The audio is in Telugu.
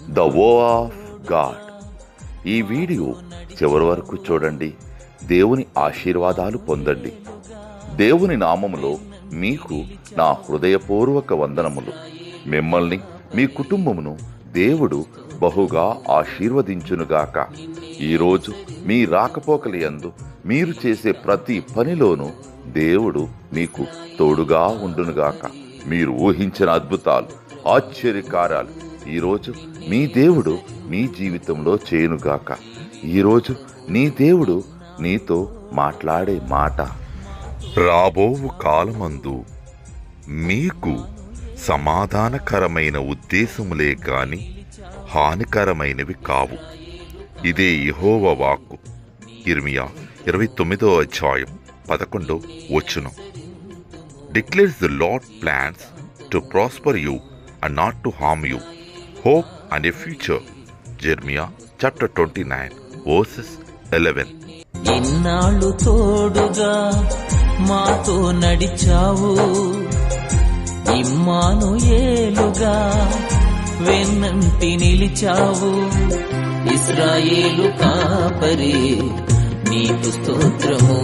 ద వో ఆఫ్ గాడ్. ఈ వీడియో చివరి వరకు చూడండి. దేవుని ఆశీర్వాదాలు పొందండి. దేవుని నామములో మీకు నా హృదయపూర్వక వందనములు. మిమ్మల్ని, మీ కుటుంబమును దేవుడు బహుగా ఆశీర్వదించునుగాక. ఈరోజు మీ రాకపోకల యందు మీరు చేసే ప్రతి పనిలోనూ దేవుడు మీకు తోడుగా ఉండునుగాక. మీరు ఊహించిన అద్భుతాలు, ఆశ్చర్యకార్యాలు ఈరోజు మీ దేవుడు మీ జీవితంలో చేయునుగాక. ఈరోజు నీ దేవుడు నీతో మాట్లాడే మాట, రాబోవు కాలమందు మీకు సమాధానకరమైన ఉద్దేశములే గాని హానికరమైనవి కావు. ఇదే యెహోవా వాక్కు. యిర్మీయా 29:11 Declares the Lord plans to prosper you and not to harm you, hope and a future. Jeremiah chapter 29:11. ఇన్నాళ్ళు తోడుగా మాతో నడిచావు, ఇమ్మానుయేలుగా వెన్నంటి నిలిచావు. ఇశ్రాయేలు కాపరి నీకు స్తోత్రము.